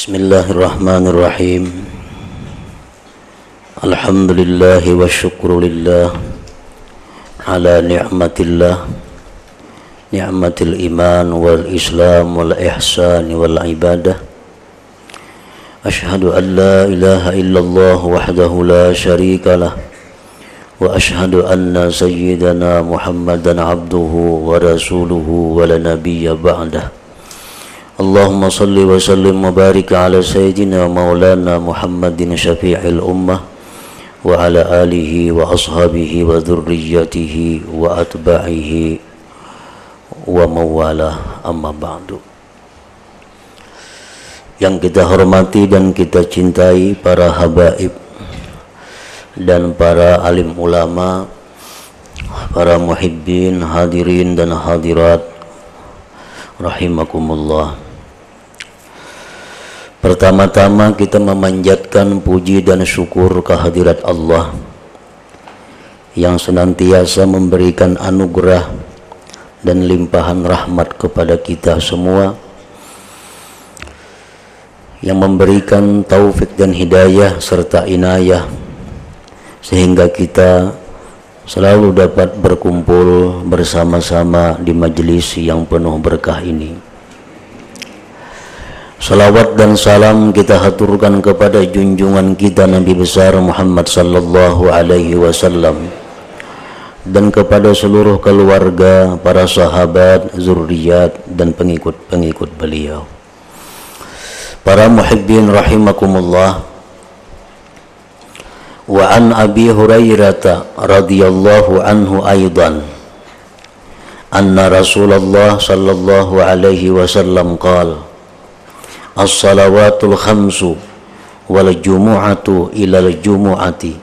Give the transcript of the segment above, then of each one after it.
Bismillahirrahmanirrahim. Alhamdulillahi wa syukrulillah ala ni'matillah, ni'matil iman wal islam wal ihsan wal ibadah. Ashhadu an la ilaha illallah wahdahu la syarika lah, wa ashhadu anna sayyidana Muhammadan abduhu wa rasuluhu wa la nabiyya ba'dah. Allahumma salli wa sallim wa barik ala sayyidina maulana Muhammadin syafi'il ummah wa ala alihi wa ashabihi wa dhurriyyatihi wa atba'ihi wa mawalah, amma ba'du. Yang kita hormati dan kita cintai para habaib dan para alim ulama, para muhibbin, hadirin dan hadirat rahimakumullah. Pertama-tama kita memanjatkan puji dan syukur kehadirat Allah yang senantiasa memberikan anugerah dan limpahan rahmat kepada kita semua, yang memberikan taufik dan hidayah serta inayah sehingga kita selalu dapat berkumpul bersama-sama di majelis yang penuh berkah ini. Salawat dan salam kita haturkan kepada junjungan kita Nabi besar Muhammad sallallahu alaihi wasallam dan kepada seluruh keluarga, para sahabat, zuriat dan pengikut-pengikut beliau. Para muhibbin rahimakumullah. Wa an Abi Hurairah radhiyallahu anhu aidan anna Rasulullah sallallahu alaihi wasallam qala as-salawatul khamsu wal jumu'atu ilal jumu'ati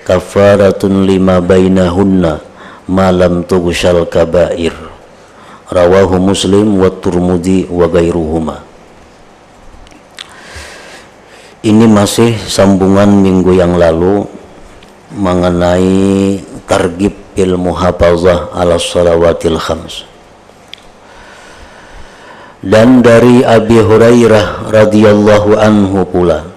kafaratun lima bainahunna ma lam tughshal kabair. Rawahu Muslim wa Tirmidzi wa ghairuhuma. Ini masih sambungan minggu yang lalu mengenai targhib ilmu hafazah ala salawatil khams. Dan dari Abi Hurairah radhiyallahu anhu pula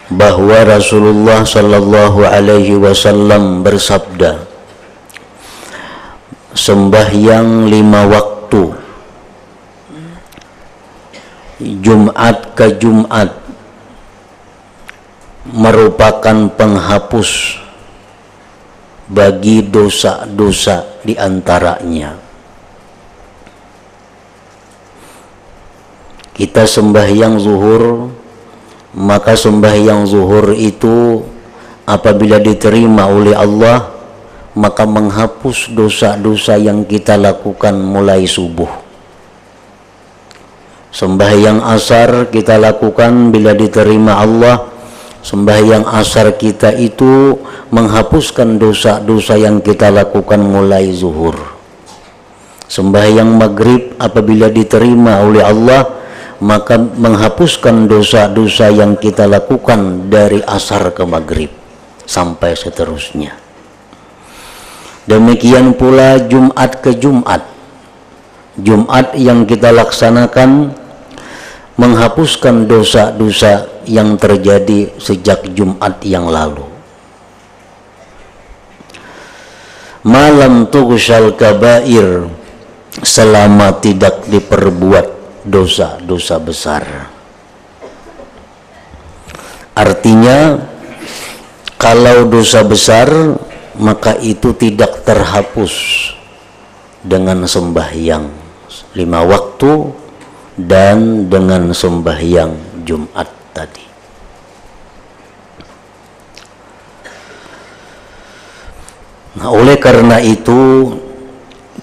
bahwa Rasulullah sallallahu alaihi wasallam bersabda, sembahyang 5 waktu Jumat ke Jumat merupakan penghapus bagi dosa-dosa di antaranya. Kita sembahyang zuhur, maka sembahyang zuhur itu apabila diterima oleh Allah maka menghapus dosa-dosa yang kita lakukan mulai subuh. Sembahyang asar kita lakukan bila diterima Allah, sembahyang asar kita itu menghapuskan dosa-dosa yang kita lakukan mulai zuhur. Sembahyang maghrib apabila diterima oleh Allah maka menghapuskan dosa-dosa yang kita lakukan dari asar ke maghrib sampai seterusnya. Demikian pula Jumat ke Jumat, Jumat yang kita laksanakan menghapuskan dosa-dosa yang terjadi sejak Jumat yang lalu. Malam tughshal kabair, selama tidak diperbuat dosa-dosa besar. Artinya kalau dosa besar maka itu tidak terhapus dengan sembahyang 5 waktu dan dengan sembahyang Jumat tadi. Nah, oleh karena itu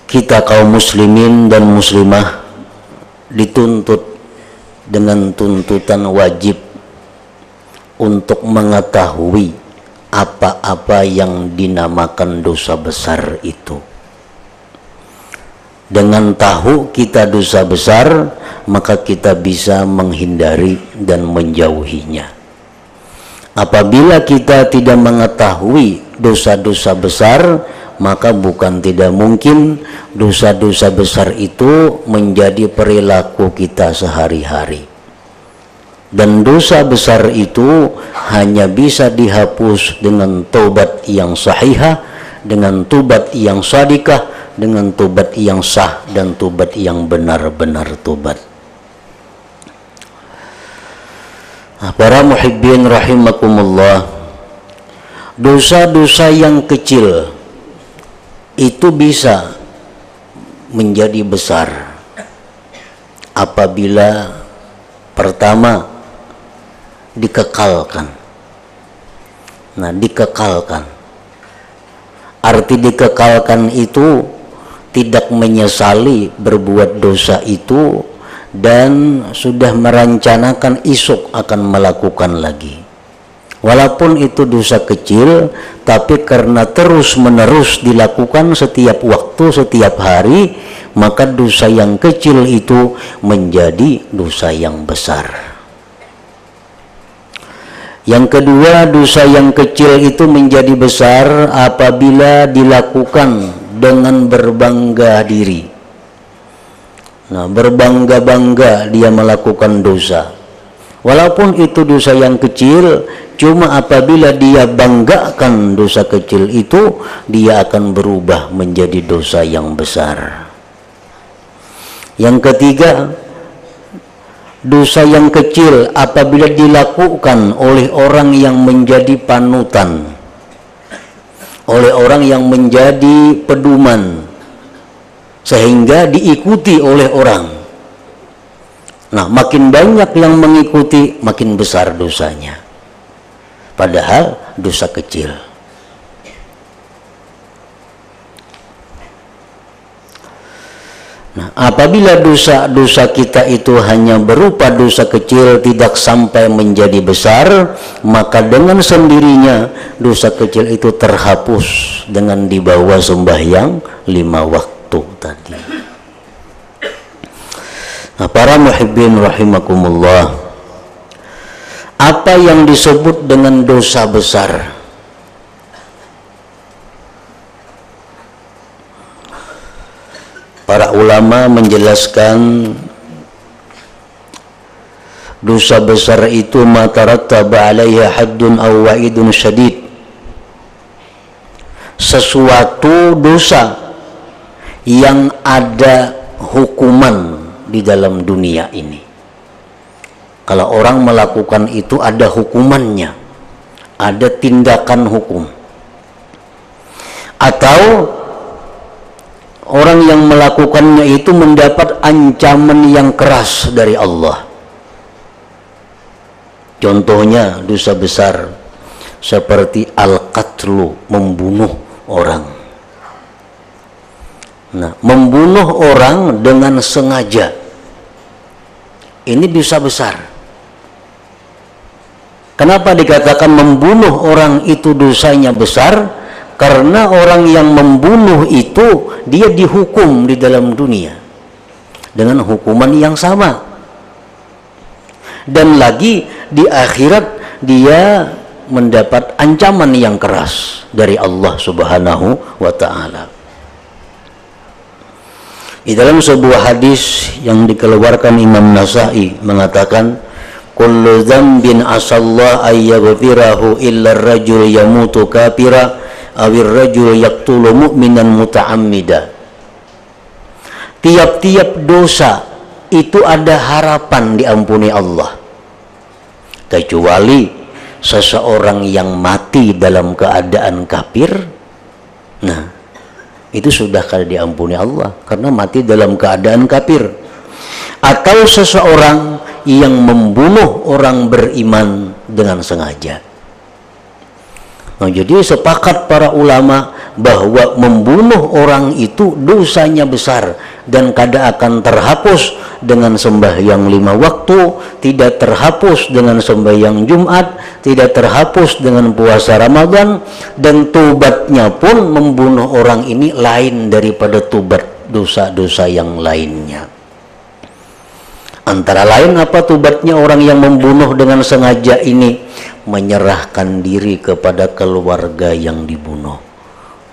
kita kaum muslimin dan muslimah dituntut dengan tuntutan wajib untuk mengetahui apa-apa yang dinamakan dosa besar itu. Dengan tahu kita dosa besar, maka kita bisa menghindari dan menjauhinya. Apabila kita tidak mengetahui dosa-dosa besar, maka bukan tidak mungkin dosa-dosa besar itu menjadi perilaku kita sehari-hari. Dan dosa besar itu hanya bisa dihapus dengan taubat yang sahihah, dengan taubat yang shadikah, dengan taubat yang sah dan taubat yang benar-benar taubat. Para muhibbin rahimakumullah, dosa-dosa yang kecil itu bisa menjadi besar apabila pertama dikekalkan. Nah, dikekalkan. Arti dikekalkan itu tidak menyesali berbuat dosa itu dan sudah merencanakan esok akan melakukan lagi. Walaupun itu dosa kecil, tapi karena terus-menerus dilakukan setiap waktu, setiap hari, maka dosa yang kecil itu menjadi dosa yang besar. Yang kedua, dosa yang kecil itu menjadi besar apabila dilakukan dengan berbangga diri. Nah, berbangga-bangga dia melakukan dosa. Walaupun itu dosa yang kecil, cuma apabila dia banggakan dosa kecil itu, dia akan berubah menjadi dosa yang besar. Yang ketiga, dosa yang kecil apabila dilakukan oleh orang yang menjadi panutan, oleh orang yang menjadi pedoman, sehingga diikuti oleh orang. Nah, makin banyak yang mengikuti, makin besar dosanya. Padahal dosa kecil. Nah, apabila dosa-dosa kita itu hanya berupa dosa kecil, tidak sampai menjadi besar, maka dengan sendirinya dosa kecil itu terhapus dengan dibawa sembahyang 5 waktu tadi. Nah, para muhibbin rahimakumullah, apa yang disebut dengan dosa besar? Para ulama menjelaskan dosa besar itu ma tarattaba 'alaiha haddun aw wa'idun syadid. Sesuatu dosa yang ada hukuman di dalam dunia ini. Kalau orang melakukan itu ada hukumannya, ada tindakan hukum. Atau orang yang melakukannya itu mendapat ancaman yang keras dari Allah. Contohnya dosa besar seperti al-qatlu, membunuh orang. Nah, membunuh orang dengan sengaja, ini dosa besar. Kenapa dikatakan membunuh orang itu dosanya besar? Karena orang yang membunuh itu dia dihukum di dalam dunia dengan hukuman yang sama, dan lagi di akhirat dia mendapat ancaman yang keras dari Allah Subhanahu wa ta'ala. Di dalam sebuah hadis yang dikeluarkan Imam Nasa'i mengatakan, kullu dzambin asallahu ayyaghfirahu illa ar-rajul yamutu kafira awir rajul yaqtulu mu'minan muta'ammida. Tiap-tiap dosa itu ada harapan diampuni Allah, kecuali seseorang yang mati dalam keadaan kafir. Nah, itu sudah kali diampuni Allah karena mati dalam keadaan kafir. Atau seseorang yang membunuh orang beriman dengan sengaja. Nah, jadi sepakat para ulama bahwa membunuh orang itu dosanya besar dan kada akan terhapus dengan sembahyang 5 waktu, tidak terhapus dengan sembahyang Jumat, tidak terhapus dengan puasa Ramadan, dan tobatnya pun membunuh orang ini lain daripada tobat dosa-dosa yang lainnya. Antara lain apa tobatnya orang yang membunuh dengan sengaja ini? Menyerahkan diri kepada keluarga yang dibunuh.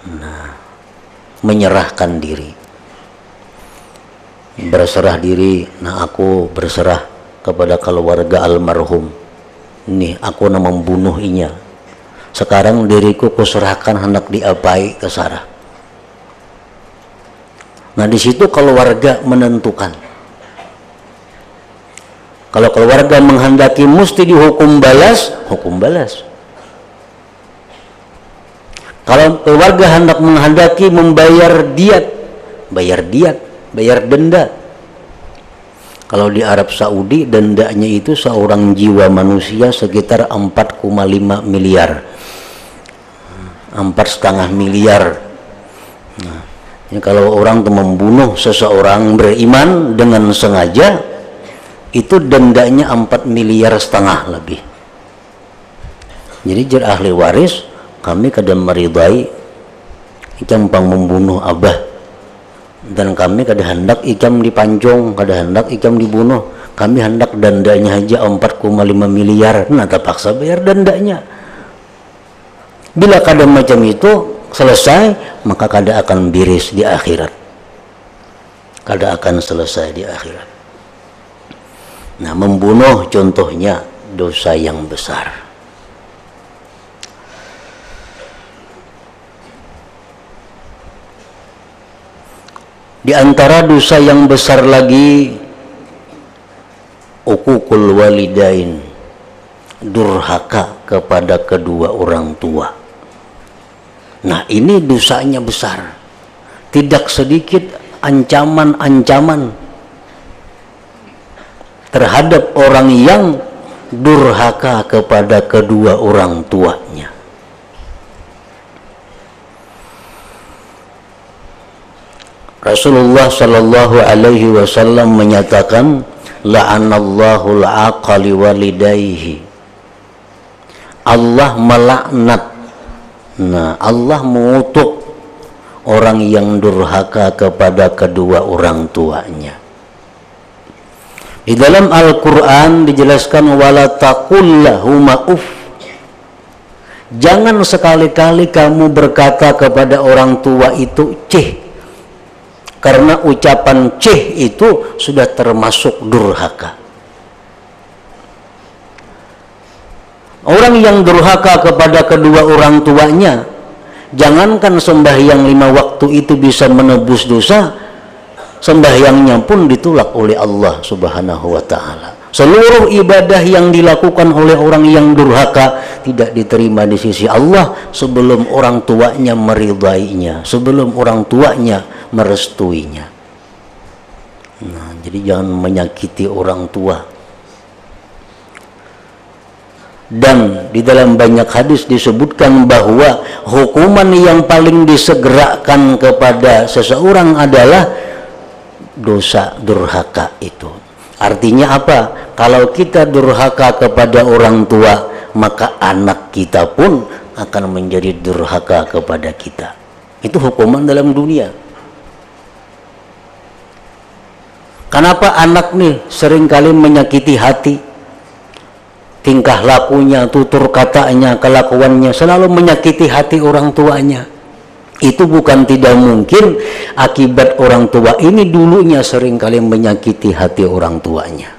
Nah, menyerahkan diri, berserah diri. Nah, aku berserah kepada keluarga almarhum, nih aku na membunuh inya, sekarang diriku kuserahkan hendak diapai ke Sarah. Nah di situ keluarga menentukan. Kalau keluarga menghendaki mesti dihukum balas, hukum balas. Kalau keluarga hendak menghendaki membayar diat, bayar diat, bayar denda. Kalau di Arab Saudi dendanya itu seorang jiwa manusia sekitar 4,5 miliar, 4,5 miliar. Nah, ini kalau orang membunuh seseorang beriman dengan sengaja, itu dendanya 4,5 miliar lebih. Jadi jar ahli waris, kami kadang meridai ikam pang membunuh abah, dan kami kada hendak ikam dipancung, kada hendak ikam dibunuh, kami hendak dendanya aja 4,5 miliar. Nah terpaksa bayar dendanya. Bila kada macam itu selesai, maka kada akan biris di akhirat, kada akan selesai di akhirat. Nah membunuh contohnya dosa yang besar. Di antara dosa yang besar lagi, uququl walidain, durhaka kepada kedua orang tua. Nah ini dosanya besar. Tidak sedikit ancaman-ancaman terhadap orang yang durhaka kepada kedua orang tuanya. Rasulullah sallallahu alaihi wasallam menyatakan, la'anallahu al-aqali walidayhi. Allah melaknat, nah Allah mengutuk orang yang durhaka kepada kedua orang tuanya. Di dalam Al-Quran dijelaskan, wala taqul lahuma uff. Jangan sekali-kali kamu berkata kepada orang tua itu cih, karena ucapan cih itu sudah termasuk durhaka. Orang yang durhaka kepada kedua orang tuanya, jangankan sembahyang 5 waktu itu bisa menebus dosa, sembahyangnya pun ditolak oleh Allah Subhanahu wa ta'ala. Seluruh ibadah yang dilakukan oleh orang yang durhaka tidak diterima di sisi Allah sebelum orang tuanya meridainya, sebelum orang tuanya merestuinya. Nah, jadi jangan menyakiti orang tua. Dan di dalam banyak hadis disebutkan bahwa hukuman yang paling disegerakan kepada seseorang adalah dosa durhaka itu. Artinya apa? Kalau kita durhaka kepada orang tua, maka anak kita pun akan menjadi durhaka kepada kita. Itu hukuman dalam dunia. Kenapa anak nih seringkali menyakiti hati? Tingkah lakunya, tutur katanya, kelakuannya selalu menyakiti hati orang tuanya. Itu bukan tidak mungkin akibat orang tua ini dulunya seringkali menyakiti hati orang tuanya.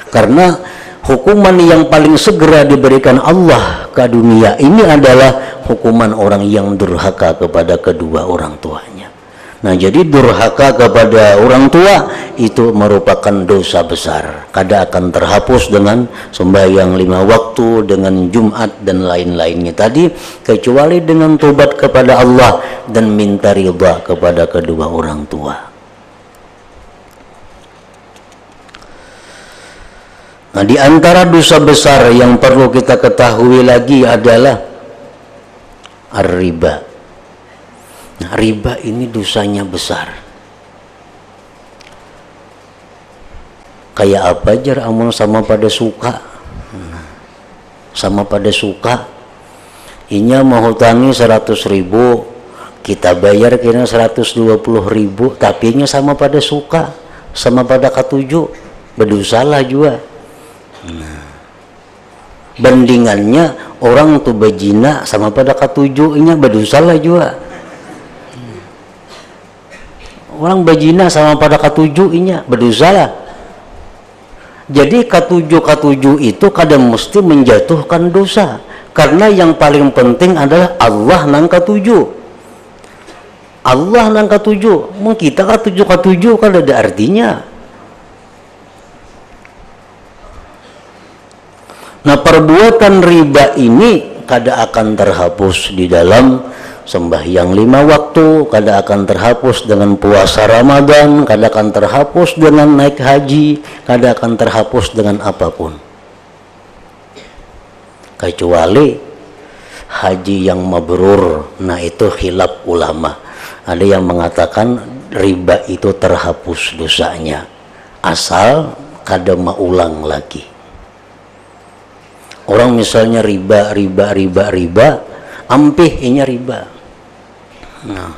Karena hukuman yang paling segera diberikan Allah ke dunia ini adalah hukuman orang yang durhaka kepada kedua orang tuanya. Nah, jadi durhaka kepada orang tua itu merupakan dosa besar. Kada akan terhapus dengan sembahyang 5 waktu, dengan Jumat dan lain-lainnya tadi, kecuali dengan tobat kepada Allah dan minta ridha kepada kedua orang tua. Nah, di antara dosa besar yang perlu kita ketahui lagi adalah ar-riba. Nah, riba ini dosanya besar. Kayak apa jar amun sama pada suka? Sama pada suka. Inya mau hutangi 100.000, kita bayar kira 120.000, tapi inya sama pada suka, sama pada katuju, berdosalah juga. Nah, bandingannya orang tuh bejina sama pada katuju, inya berdosalah juga. Orang bajina sama pada katuju inya berdosa lah. Jadi katujuh itu kadang mesti menjatuhkan dosa, karena yang paling penting adalah Allah nang katujuh. Allah nang katujuh. Kita katujuh kan ada artinya. Nah, perbuatan riba ini kada akan terhapus di dalam sembahyang 5 waktu, kada akan terhapus dengan puasa Ramadan, kada akan terhapus dengan naik haji, kada akan terhapus dengan apapun, kecuali haji yang mabrur. Nah, itu khilaf ulama. Ada yang mengatakan riba itu terhapus dosanya asal kada maulang lagi. Orang misalnya riba, ampihnya riba. Nah,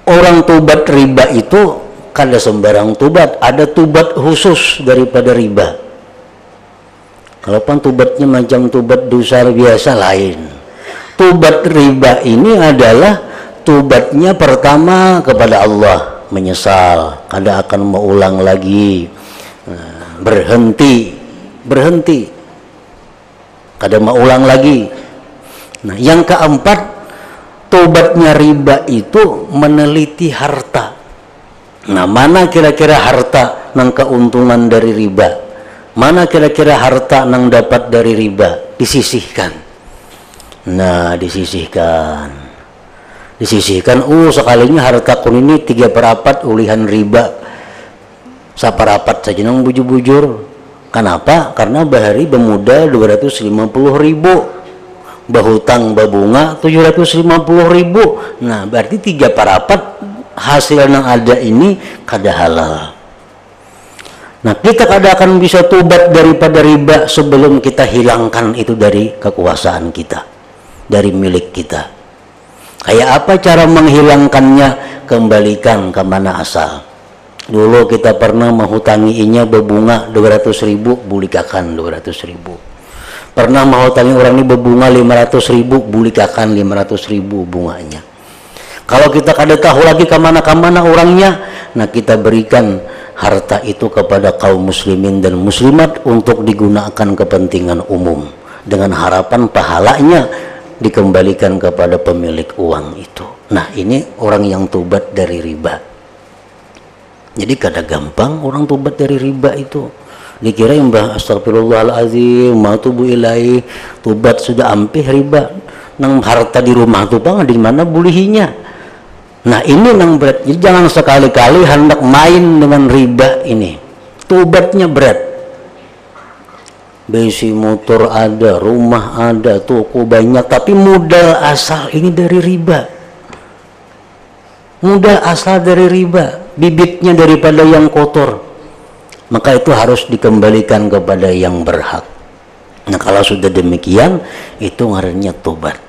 orang tobat riba itu kada sembarang tobat, ada tobat khusus daripada riba. Kalau pan tobatnya macam tobat dosa biasa lain. Tobat riba ini adalah tobatnya pertama kepada Allah, menyesal, kada akan mengulang lagi, berhenti, kada mengulang lagi. Nah, yang keempat, tobatnya riba itu meneliti harta. Nah, mana kira-kira harta nang keuntungan dari riba, mana kira-kira harta nang dapat dari riba, disisihkan. Nah, disisihkan, sekalinya harta kun ini 3/4 ulihan riba, 1/4 saja nang bujur-bujur. Kenapa? Karena bahari bermodal 250.000, bahutang babunga 750.000. Nah, berarti 3/4 hasil yang ada ini kada halal. Nah, kita kada akan bisa tobat daripada riba sebelum kita hilangkan itu dari kekuasaan kita, dari milik kita. Kayak apa cara menghilangkannya? Kembalikan ke mana asal. Dulu kita pernah menghutanginya berbunga 200.000, bulikakan 200.000. Pernah menghutangi orang ini berbunga 500.000, bulikakan 500.000 bunganya. Kalau kita kada tahu lagi kemana-kemana orangnya, nah kita berikan harta itu kepada kaum muslimin dan muslimat untuk digunakan kepentingan umum, dengan harapan pahalanya dikembalikan kepada pemilik uang itu. Nah, ini orang yang tobat dari riba. Jadi kada gampang orang tobat dari riba itu. Dikira yang astagfirullahaladzim, matubu ilaih, tobat sudah ampih riba. Nang harta di rumah tu bang, di mana bulihinya. Nah, ini nang berat. Jadi jangan sekali-kali hendak main dengan riba ini. Tobatnya berat. Besi motor ada, rumah ada, toko banyak, tapi modal asal ini dari riba. Modal asal dari riba, bibitnya daripada yang kotor, maka itu harus dikembalikan kepada yang berhak. Nah, kalau sudah demikian, itu ngarannya tobat.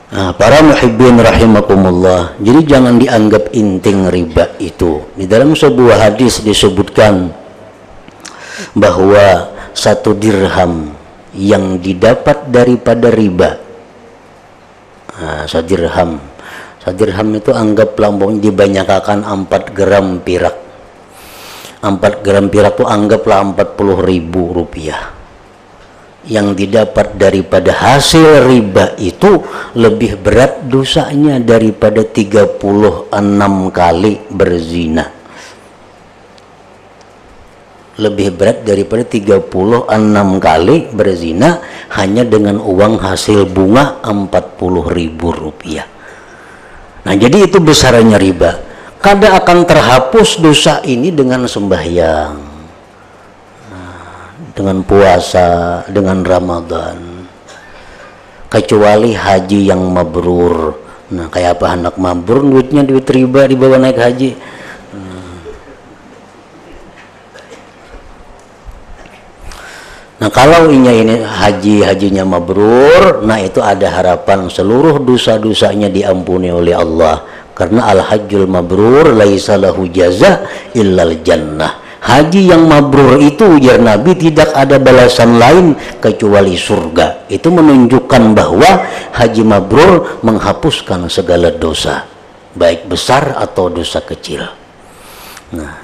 Nah, para muhibbin rahimakumullah, jadi jangan dianggap inting riba itu. Di dalam sebuah hadis disebutkan bahwa 1 dirham yang didapat daripada riba, sadirham itu anggap lambung dibanyakakan 4 gram perak. 4 gram perak itu anggaplah 40.000 rupiah. Yang didapat daripada hasil riba itu lebih berat dosanya daripada 36 kali berzina. Lebih berat daripada 36 kali berzina hanya dengan uang hasil bunga 40.000 rupiah. Nah, jadi itu besarnya riba. Kada akan terhapus dosa ini dengan sembahyang, dengan puasa, dengan Ramadan, kecuali haji yang mabrur. Nah, kayak apa anak mabrur, duitnya duit riba dibawa naik haji. Nah, kalau ini hajinya mabrur, nah itu ada harapan seluruh dosa-dosanya diampuni oleh Allah, karena al-hajjul mabrur laisa lahu jaza illal jannah. Haji yang mabrur itu, ujar Nabi, tidak ada balasan lain kecuali surga. Itu menunjukkan bahwa haji mabrur menghapuskan segala dosa. baik besar atau dosa kecil. Nah,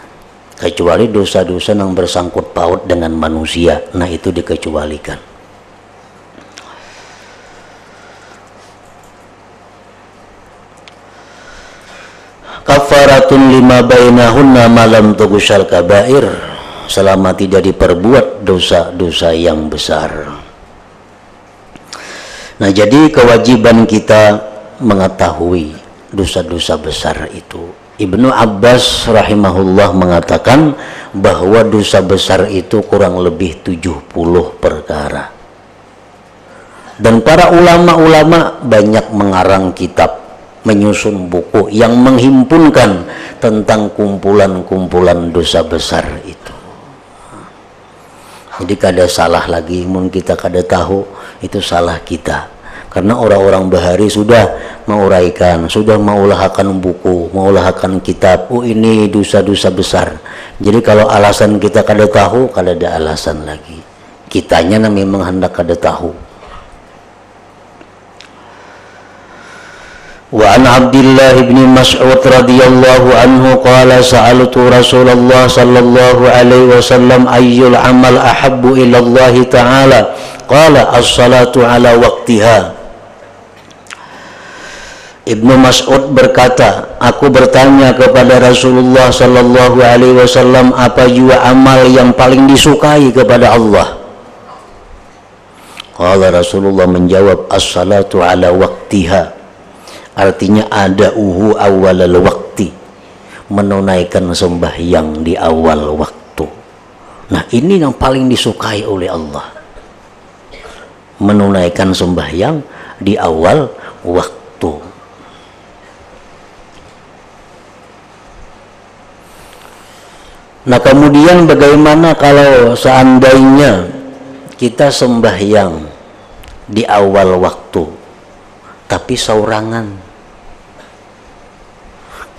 kecuali dosa-dosa yang bersangkut paut dengan manusia, nah itu dikecualikan. Kafaratun lima bainahunna malam tughsyal kabair, selama tidak diperbuat dosa-dosa yang besar. Nah, jadi kewajiban kita mengetahui dosa-dosa besar itu. Ibnu Abbas rahimahullah mengatakan bahwa dosa besar itu kurang lebih 70 perkara. Dan para ulama-ulama banyak mengarang kitab, menyusun buku yang menghimpunkan tentang kumpulan-kumpulan dosa besar itu. Jadi kada salah lagi, mun kita kada tahu itu salah kita. Karena orang-orang bahari sudah menguraikan, sudah mengulahkan buku, mengulahkan kitab. Oh, ini dosa-dosa besar. Jadi kalau alasan kita kada tahu, kada ada alasan lagi. Kitanya memang hendak kada tahu. Wa an Abdullah bin Mas'ud radhiyallahu anhu qala sa'altu Rasulullah sallallahu alaihi wasallam ayyul amal ahabbu ila Allah ta'ala qala as-salatu ala waqtiha. Ibnu Mas'ud berkata, aku bertanya kepada Rasulullah sallallahu alaihi wasallam, apa jua amal yang paling disukai kepada Allah? Qala Rasulullah menjawab, as-salatu ala waqtiha. Artinya ada awalal waktu, menunaikan sembahyang di awal waktu. Nah, ini yang paling disukai oleh Allah, menunaikan sembahyang di awal waktu. Nah, kemudian bagaimana kalau seandainya kita sembahyang di awal waktu tapi saurangan?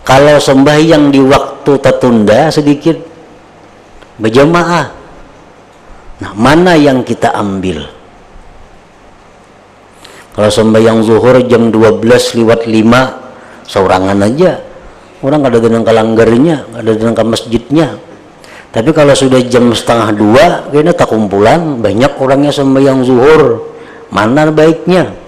Kalau sembahyang di waktu tertunda sedikit, berjamaah, nah mana yang kita ambil? Kalau sembahyang zuhur jam 12:05, saurangan aja, orang ada dengan kalanggarnya, ada dengan ke masjidnya. Tapi kalau sudah jam 1:30, kayaknya tak kumpulan, banyak orangnya sembahyang zuhur, mana baiknya?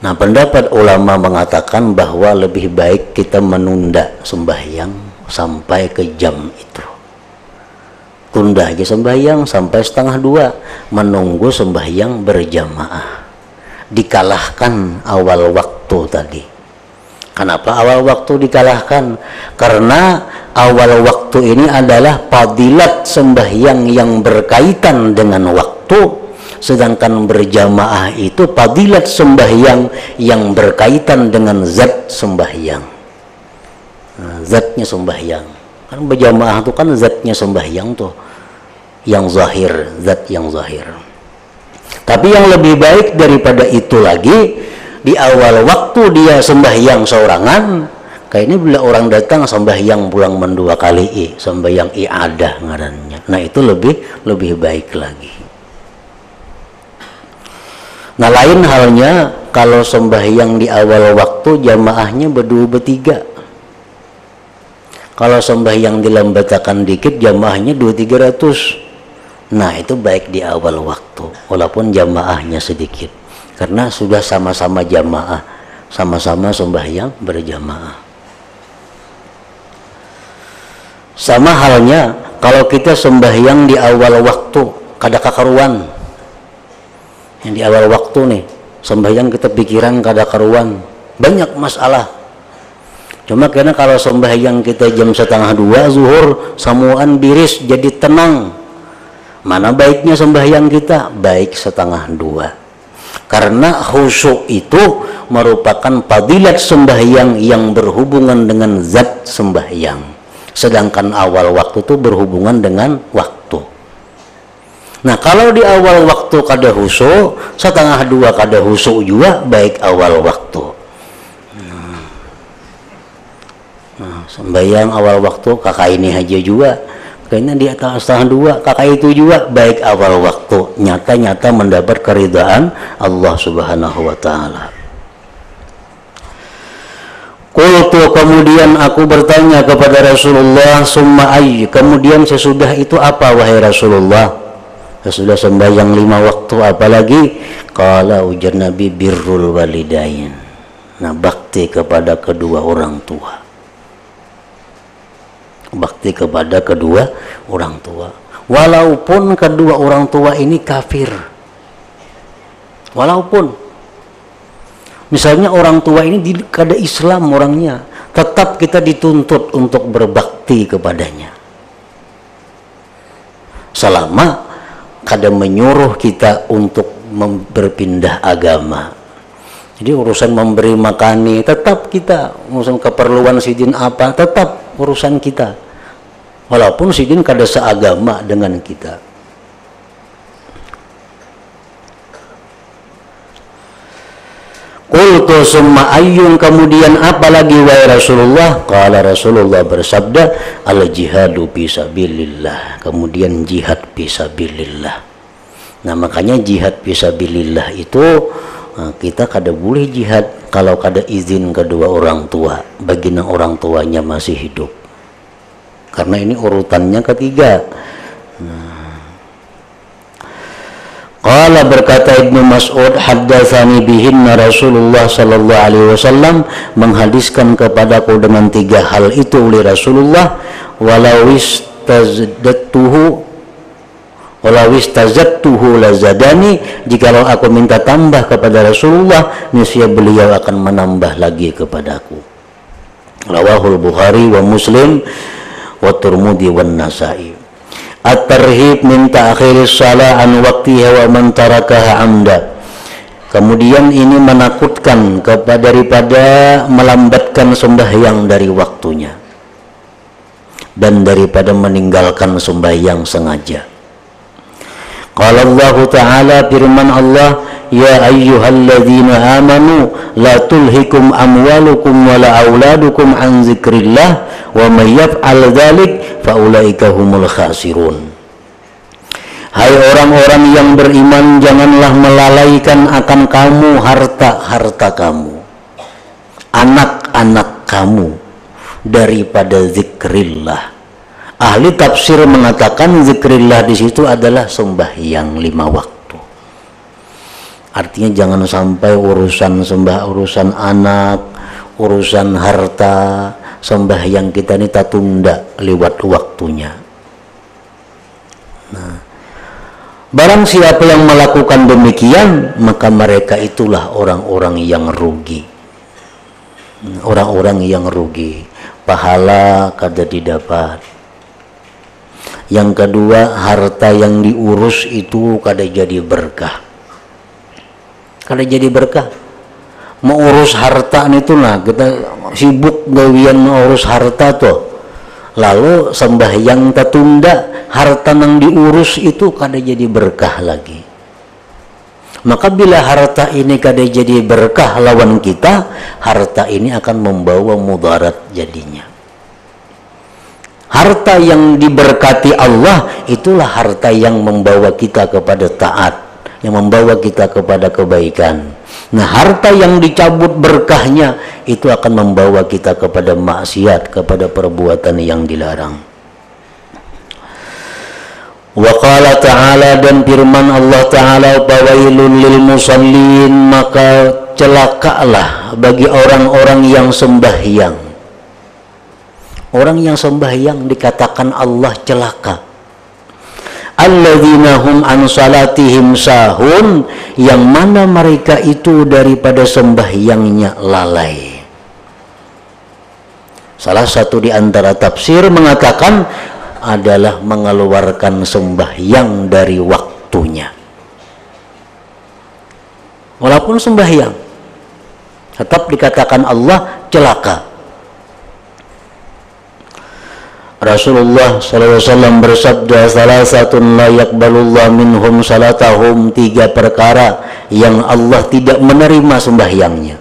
Nah, pendapat ulama mengatakan bahwa lebih baik kita menunda sembahyang sampai ke jam itu. Tunda aja sembahyang sampai 1:30, menunggu sembahyang berjamaah. Dikalahkan awal waktu tadi. Kenapa awal waktu dikalahkan? Karena awal waktu ini adalah fadilat sembahyang yang berkaitan dengan waktu. Sedangkan berjamaah itu fadilat sembahyang yang berkaitan dengan zat sembahyang. Nah, zatnya sembahyang. Kan berjamaah itu kan zatnya sembahyang tuh, yang zahir, zat yang zahir. Tapi yang lebih baik daripada itu lagi, di awal waktu dia sembahyang seorangan, kayak ini bila orang datang sembahyang pulang mendua kali, sembahyang i'adah ngarannya. Nah, itu lebih baik lagi. Nah, lain halnya kalau sembahyang di awal waktu jamaahnya berdua bertiga. Kalau sembahyang dilambatakan dikit jamaahnya 200-300. Nah, itu baik di awal waktu walaupun jamaahnya sedikit. Karena sudah sama-sama jamaah, sama-sama sembahyang berjamaah. Sama halnya kalau kita sembahyang di awal waktu kada kakaruan. Yang di awal waktu nih sembahyang kita pikiran kada karuan, banyak masalah. Cuma karena kalau sembahyang kita jam 1:30 zuhur, samuan biris jadi tenang. Mana baiknya sembahyang kita? Baik 1:30. Karena khusyuk itu merupakan fadilat sembahyang yang berhubungan dengan zat sembahyang. Sedangkan awal waktu itu berhubungan dengan waktu. Nah, kalau di awal waktu kada khusyuk, 1:30 kada khusyuk juga, baik awal waktu. Nah, sembahyang awal waktu kakak ini aja juga, kayaknya di atas 1:30 kakak itu juga, baik awal waktu. Nyata-nyata mendapat keridhaan Allah Subhanahu wa Ta'ala. Qultu, kemudian aku bertanya kepada Rasulullah, summa ayy, kemudian sesudah itu apa wahai Rasulullah? Sesudah sembahyang 5 waktu apa lagi? Qala, ujar Nabi, birrul walidain. Nah, bakti kepada kedua orang tua. Bakti kepada kedua orang tua. Walaupun kedua orang tua ini kafir. Walaupun misalnya orang tua ini kada Islam orangnya, tetap kita dituntut untuk berbakti kepadanya. Selama kada menyuruh kita untuk berpindah agama. Jadi urusan memberi makani tetap kita, urusan keperluan sidin apa tetap urusan kita. Walaupun sidin kada seagama dengan kita. Qultu summa ayyun, kemudian apa lagi wahai Rasulullah? Qala, Rasulullah bersabda, al jihadu fisabilillah, kemudian jihad fisabilillah. Nah, makanya jihad fisabilillah itu kita kada boleh jihad kalau kada izin kedua orang tua, baginda orang tuanya masih hidup. Karena ini urutannya ketiga. Qala, berkata Ibnu Mas'ud, haddatsani bihinna Rasulullah sallallahu alaihi wasallam, menghadiskan kepadaku dengan 3 hal itu oleh Rasulullah, walau istazattuhu lazadani, jikalau aku minta tambah kepada Rasulullah, niscaya beliau akan menambah lagi kepadaku. Rawahul Bukhari wa Muslim wa Tirmidzi wan Nasa'i. At-tarhib min ta'khiris shalah an waqtiha wa man tarakaha amda. Kemudian ini menakutkan daripada melambatkan sembahyang dari waktunya dan daripada meninggalkan sembahyang sengaja. Qala Allah Ta'ala, firman Allah, ya ayyuhalladzina amanu la tulhikum amwalukum wala auladukum an zikrillah wa may yaf'al dzalik fa ulaika humul khasirun. Hai orang-orang yang beriman, janganlah melalaikan akan kamu harta-harta kamu, anak-anak kamu daripada zikrillah. Ahli tafsir mengatakan zikrillah di situ adalah sembahyang 5 waktu. Artinya jangan sampai urusan anak, urusan harta, sembahyang kita ini tak tunda lewat waktunya. Nah, barang siapa yang melakukan demikian, maka mereka itulah orang-orang yang rugi. Orang-orang yang rugi, pahala kada didapat. Yang kedua, harta yang diurus itu kada jadi berkah. Kada jadi berkah. Mau urus harta itu nah, kita sibuk gawian urus harta tuh. Lalu sembahyang tertunda, harta yang diurus itu kada jadi berkah lagi. Maka bila harta ini kada jadi berkah lawan kita, harta ini akan membawa mudarat jadinya. Harta yang diberkati Allah itulah harta yang membawa kita kepada taat, yang membawa kita kepada kebaikan. Nah, harta yang dicabut berkahnya itu akan membawa kita kepada maksiat, kepada perbuatan yang dilarang. Wa qala ta'ala, dan firman Allah Ta'ala, fawailul lil musallin, maka celakalah bagi orang-orang yang sembahyang. Orang yang sembahyang dikatakan Allah celaka. Alladzina hum an salatihim sahun, yang mana mereka itu daripada sembahyangnya lalai. Salah satu di antara tafsir mengatakan adalah mengeluarkan sembahyang dari waktunya. Walaupun sembahyang, tetap dikatakan Allah celaka. Rasulullah SAW bersabda, salasatun la yaqbalullah minhum salatahum, 3 perkara yang Allah tidak menerima sembahyangnya.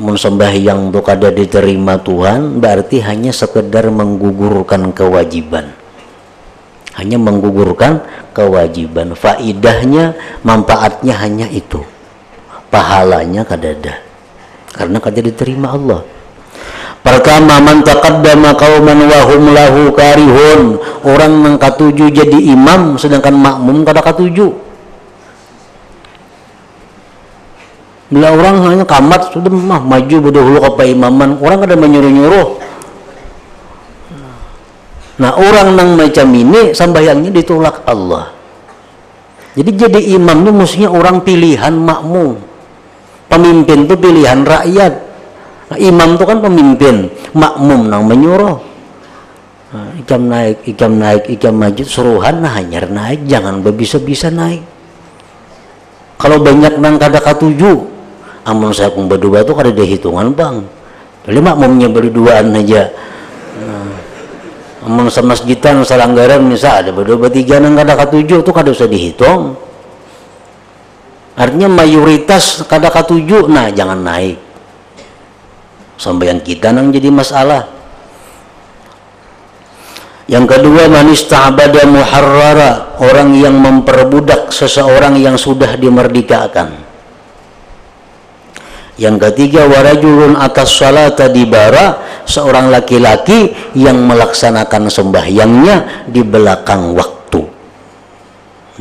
Mun sembahyang itu kada diterima Tuhan, berarti hanya sekedar menggugurkan kewajiban. Hanya menggugurkan kewajiban. Faidahnya, manfaatnya hanya itu. Pahalanya kada ada. karena kada diterima Allah. Pertama, man taqaddama qauman wa hum lahu karihun, orang yang katuju jadi imam sedangkan makmum kada katuju. Bila orang hanya kamat sudah maju berdahulu ke imaman, orang kada menyuruh-nyuruh. Nah, orang nang macam ini sembahyangnya ditolak Allah. Jadi jadi imam itu mestinya orang pilihan makmum. Pemimpin itu pilihan rakyat. Nah, imam itu kan pemimpin, makmum nang menyuruh. Nah, ikam naik, ikam maju, suruhan nah hanyar naik, jangan bisa naik. Kalau banyak nang kada katuju, amun saya pun berdua tuh kada ada hitungan bang. Jadi makmumnya berduaan aja. Amun semasjidan selanggaran misal ada berdua bertiga nang kada katuju tuh kada usah dihitung. Artinya mayoritas kada katuju, nah jangan naik. Sembahyang kita nang jadi masalah. Yang kedua, man ista'bada muharrara, orang yang memperbudak seseorang yang sudah dimerdekakan. Yang ketiga, warajulun atas salata dibara, seorang laki-laki yang melaksanakan sembahyangnya di belakang waktu.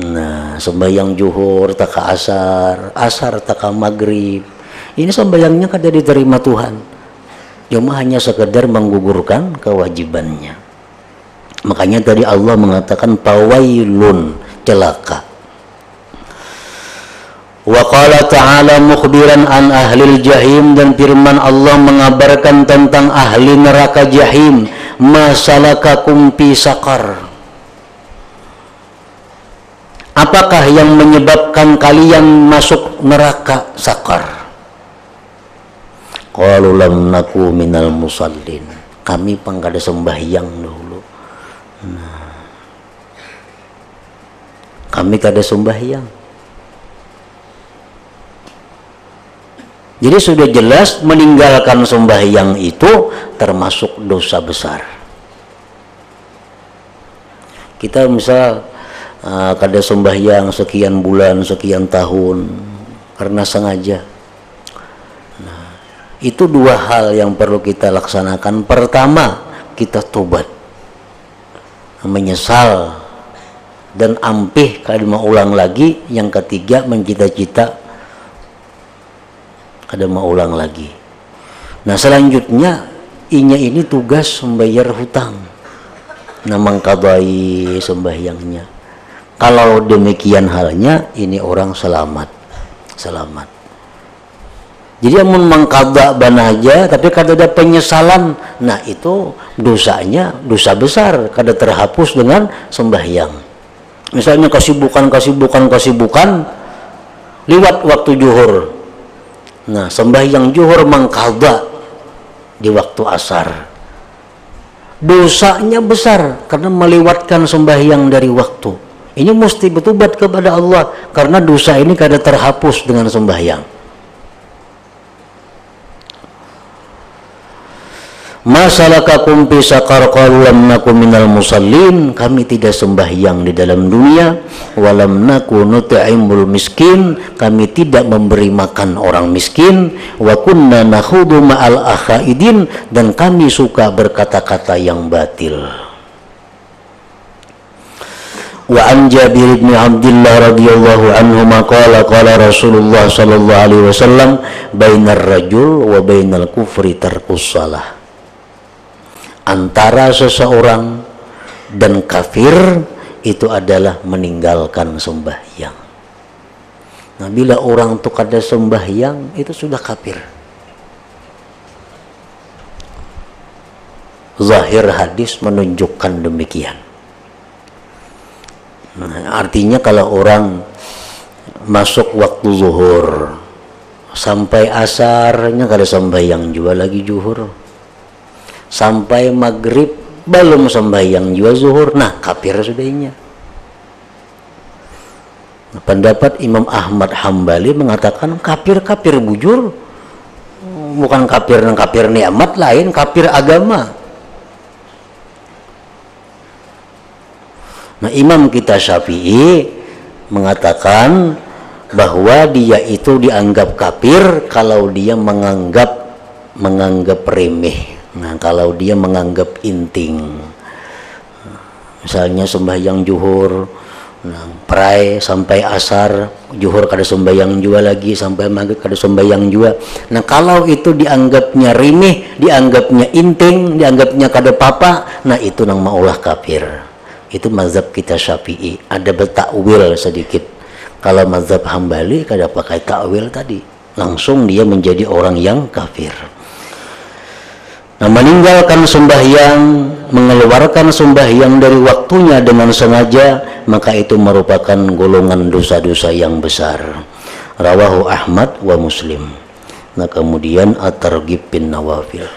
Nah, sembahyang zuhur taka asar taka maghrib, ini sembahyangnya kada diterima Tuhan. Cuma hanya sekedar menggugurkan kewajibannya. Makanya tadi Allah mengatakan pawailun, celaka. Wa qala ta'ala mukhbiran an ahlil jahim, dan firman Allah mengabarkan tentang ahli neraka jahim, masalakakum fi saqar. Apakah yang menyebabkan kalian masuk neraka saqar? Qalu lam naku minal musallin, kami pangkada sembahyang dahulu. Nah, kami kada sembahyang. Jadi sudah jelas meninggalkan sembahyang itu termasuk dosa besar. Kita misal kada sembahyang sekian bulan, sekian tahun karena sengaja. Nah, itu dua hal yang perlu kita laksanakan. Pertama, kita tobat, menyesal dan ampih kada mau ulang lagi. Yang ketiga, mencita-cita kada mau ulang lagi. Nah, selanjutnya ini tugas membayar hutang, nah mengqadai sembahyangnya. Kalau demikian halnya, ini orang selamat. Jadi amun mengqada banaja tapi kada ada penyesalan, nah itu dosanya dosa besar, kada terhapus dengan sembahyang. Misalnya kesibukan liwat waktu zuhur. Nah, sembahyang zuhur mengqada di waktu asar, dosanya besar karena melewatkan sembahyang dari waktu. Ini mesti bertobat kepada Allah karena dosa ini kada terhapus dengan sembahyang. Masalakakum fi saqar, qalu lam naku minal musallin, kami tidak sembahyang di dalam dunia. Walam naku nut'imul miskin, kami tidak memberi makan orang miskin. Wa kunna nakhudu ma'al akhaidin, dan kami suka berkata-kata yang batil. Wa an Jabir bin Abdullah radhiyallahu anhu qala qala Rasulullah sallallahu alaihi wasallam, bainar rajul wa bainal kufri tarkus shalah. Antara seseorang dan kafir itu adalah meninggalkan sembahyang. Nah, bila orang itu kada sembahyang, itu sudah kafir. Zahir hadis menunjukkan demikian. Nah, artinya kalau orang masuk waktu zuhur sampai asarnya kada sembahyang juga lagi zuhur, sampai maghrib belum sembahyang juga zuhur, nah kafir sudahnya. Pendapat Imam Ahmad Hambali mengatakan kafir bujur, bukan kafir nikmat, lain kafir agama. Nah, Imam kita Syafi'i mengatakan bahwa dia itu dianggap kafir kalau dia menganggap remeh. Nah, kalau dia menganggap inting, misalnya sembahyang zuhur, prai sampai asar, zuhur kada sembahyang jua lagi, sampai maghrib kada sembahyang jua. Nah, kalau itu dianggapnya remeh, dianggapnya inting, dianggapnya kada papa, nah itu nang maulah kafir. Itu mazhab kita Syafi'i. Ada bertakwil sedikit. Kalau mazhab Hambali kada pakai takwil tadi, langsung dia menjadi orang yang kafir. Nah, meninggalkan sembahyang, mengeluarkan sembahyang dari waktunya dengan sengaja, maka itu merupakan golongan dosa-dosa yang besar. Rawahu Ahmad wa Muslim. Nah, kemudian at-targhib bin nawafil.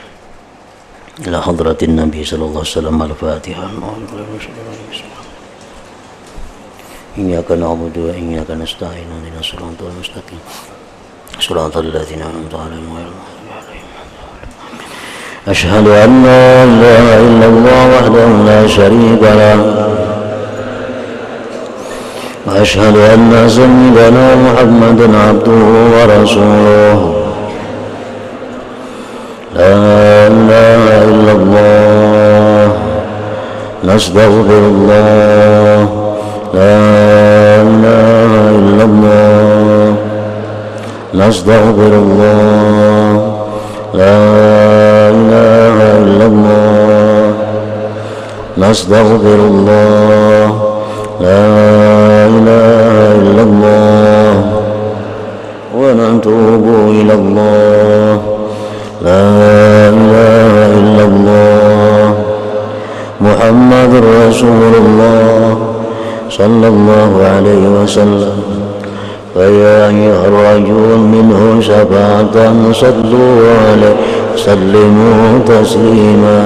Ila hadratin Nabi sallallahu alaihi wasallam al-Fatihah. Iyyaka na'budu wa iyyaka nasta'in. Ihdinas siratal mustaqim. Siratal ladzina an'amta 'alaihim. أشهد أن لا إله إلا الله وحده لا شريك له وأشهد أن سيدنا محمدا عبده ورسوله لا إله إلا الله نستغفر الله لا إله إلا الله نستغفر الله لا إله إلا الله نستغفر الله لا إله إلا الله ونتوب إلى الله لا إله إلا الله محمد رسول الله صلى الله عليه وسلم فيا أيها الرجل منه شفاعة صلوا عليه سلموا تسليما